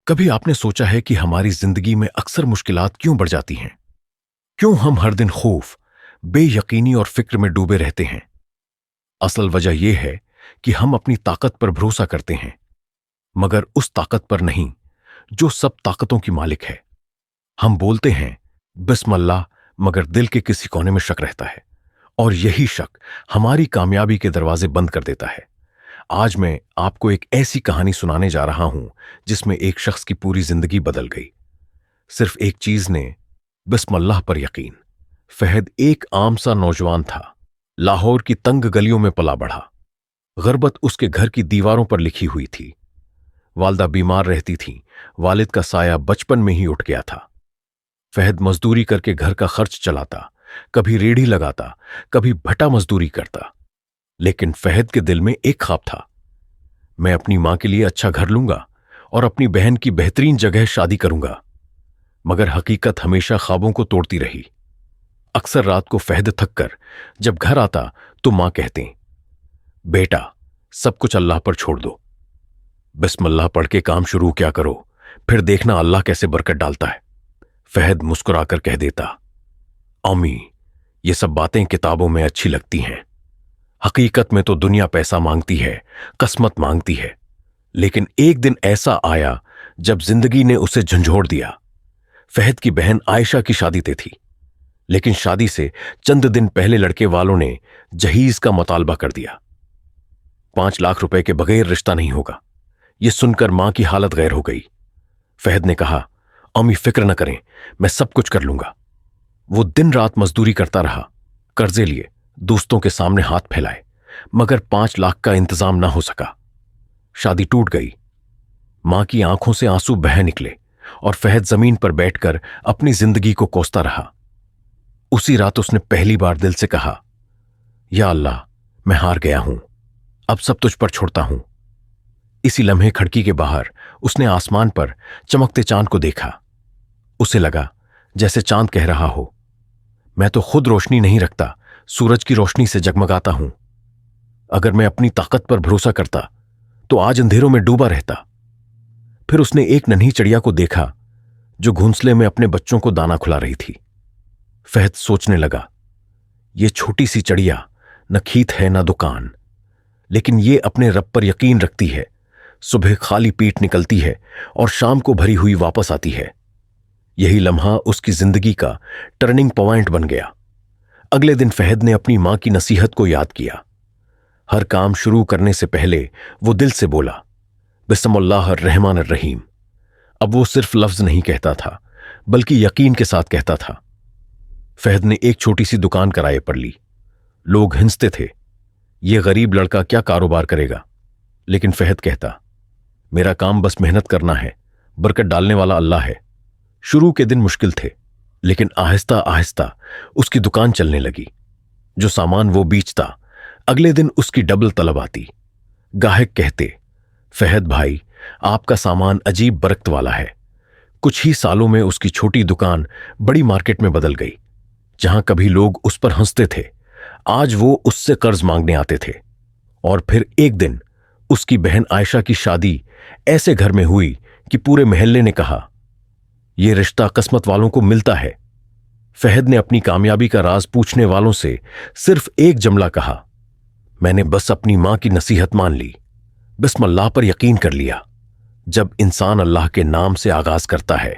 کبھی آپ نے سوچا ہے کہ ہماری زندگی میں اکثر مشکلات کیوں بڑھ جاتی ہیں؟ کیوں ہم ہر دن خوف، بے یقینی اور فکر میں ڈوبے رہتے ہیں؟ اصل وجہ یہ ہے کہ ہم اپنی طاقت پر بھروسہ کرتے ہیں، مگر اس طاقت پر نہیں جو سب طاقتوں کی مالک ہے۔ ہم بولتے ہیں بسم اللہ، مگر دل کے کسی کونے میں شک رہتا ہے، اور یہی شک ہماری کامیابی کے دروازے بند کر دیتا ہے۔ آج میں آپ کو ایک ایسی کہانی سنانے جا رہا ہوں جس میں ایک شخص کی پوری زندگی بدل گئی، صرف ایک چیز نے، بسم اللہ پر یقین۔ فہد ایک عام سا نوجوان تھا، لاہور کی تنگ گلیوں میں پلا بڑھا۔ غربت اس کے گھر کی دیواروں پر لکھی ہوئی تھی، والدہ بیمار رہتی تھی، والد کا سایہ بچپن میں ہی اٹھ گیا تھا۔ فہد مزدوری کر کے گھر کا خرچ چلاتا، کبھی ریڑھی لگاتا، کبھی بھٹا مزدوری کرتا، لیکن فہد کے دل میں ایک خواب تھا، میں اپنی ماں کے لیے اچھا گھر لوں گا اور اپنی بہن کی بہترین جگہ شادی کروں گا۔ مگر حقیقت ہمیشہ خوابوں کو توڑتی رہی۔ اکثر رات کو فہد تھک کر جب گھر آتا تو ماں کہتے، بیٹا سب کچھ اللہ پر چھوڑ دو، بسم اللہ پڑھ کے کام شروع کیا کرو، پھر دیکھنا اللہ کیسے برکت ڈالتا ہے۔ فہد مسکرا کر کہہ دیتا، امی یہ سب باتیں کتابوں میں اچھی لگتی ہیں، حقیقت میں تو دنیا پیسہ مانگتی ہے، قسمت مانگتی ہے۔ لیکن ایک دن ایسا آیا جب زندگی نے اسے جھنجھوڑ دیا۔ فہد کی بہن عائشہ کی شادی طے تھی، لیکن شادی سے چند دن پہلے لڑکے والوں نے جہیز کا مطالبہ کر دیا۔ 5 لاکھ روپے کے بغیر رشتہ نہیں ہوگا۔ یہ سن کر ماں کی حالت غیر ہو گئی۔ فہد نے کہا، امی فکر نہ کریں، میں سب کچھ کر لوں گا۔ وہ دن رات مزدوری کرتا رہا، قرضے لیے، دوستوں کے سامنے ہاتھ پھیلائے، مگر 5 لاکھ کا انتظام نہ ہو سکا۔ شادی ٹوٹ گئی۔ ماں کی آنکھوں سے آنسو بہہ نکلے اور فہد زمین پر بیٹھ کر اپنی زندگی کو کوستا رہا۔ اسی رات اس نے پہلی بار دل سے کہا، یا اللہ میں ہار گیا ہوں، اب سب تجھ پر چھوڑتا ہوں۔ اسی لمحے کھڑکی کے باہر اس نے آسمان پر چمکتے چاند کو دیکھا۔ اسے لگا جیسے چاند کہہ رہا ہو، میں تو خود روشنی نہیں رکھتا، سورج کی روشنی سے جگمگاتا ہوں۔ اگر میں اپنی طاقت پر بھروسہ کرتا تو آج اندھیروں میں ڈوبا رہتا۔ پھر اس نے ایک ننھی چڑیا کو دیکھا جو گھونسلے میں اپنے بچوں کو دانا کھلا رہی تھی۔ فہد سوچنے لگا، یہ چھوٹی سی چڑیا نہ کھیت ہے نہ دکان، لیکن یہ اپنے رب پر یقین رکھتی ہے، صبح خالی پیٹ نکلتی ہے اور شام کو بھری ہوئی واپس آتی ہے۔ یہی لمحہ اس کی زندگی کا ٹرننگ پوائنٹ بن گیا۔ اگلے دن فہد نے اپنی ماں کی نصیحت کو یاد کیا۔ ہر کام شروع کرنے سے پہلے وہ دل سے بولا، بسم اللہ الرحمن الرحیم۔ اب وہ صرف لفظ نہیں کہتا تھا، بلکہ یقین کے ساتھ کہتا تھا۔ فہد نے ایک چھوٹی سی دکان کرائے پر لی۔ لوگ ہنستے تھے، یہ غریب لڑکا کیا کاروبار کرے گا؟ لیکن فہد کہتا، میرا کام بس محنت کرنا ہے، برکت ڈالنے والا اللہ ہے۔ شروع کے دن مشکل تھے، لیکن آہستہ آہستہ اس کی دکان چلنے لگی۔ جو سامان وہ بیچتا، اگلے دن اس کی ڈبل طلب آتی۔ گاہک کہتے، فہد بھائی آپ کا سامان عجیب برکت والا ہے۔ کچھ ہی سالوں میں اس کی چھوٹی دکان بڑی مارکیٹ میں بدل گئی۔ جہاں کبھی لوگ اس پر ہنستے تھے، آج وہ اس سے قرض مانگنے آتے تھے۔ اور پھر ایک دن اس کی بہن عائشہ کی شادی ایسے گھر میں ہوئی کہ پورے محلے نے کہا، یہ رشتہ قسمت والوں کو ملتا ہے۔ فہد نے اپنی کامیابی کا راز پوچھنے والوں سے صرف ایک جملہ کہا، میں نے بس اپنی ماں کی نصیحت مان لی، بسم اللہ پر یقین کر لیا۔ جب انسان اللہ کے نام سے آغاز کرتا ہے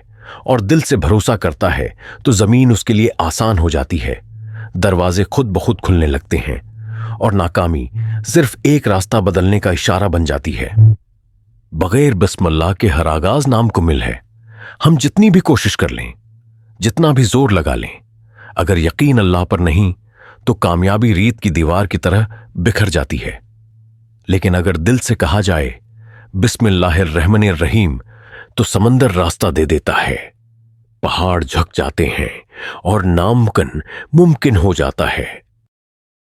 اور دل سے بھروسہ کرتا ہے تو زمین اس کے لیے آسان ہو جاتی ہے، دروازے خود بخود کھلنے لگتے ہیں، اور ناکامی صرف ایک راستہ بدلنے کا اشارہ بن جاتی ہے۔ بغیر بسم اللہ کے ہر آغاز نامکمل ہے۔ ہم جتنی بھی کوشش کر لیں، جتنا بھی زور لگا لیں، اگر یقین اللہ پر نہیں تو کامیابی ریت کی دیوار کی طرح بکھر جاتی ہے۔ لیکن اگر دل سے کہا جائے بسم اللہ الرحمن الرحیم تو سمندر راستہ دے دیتا ہے، پہاڑ جھک جاتے ہیں اور ناممکن ممکن ہو جاتا ہے۔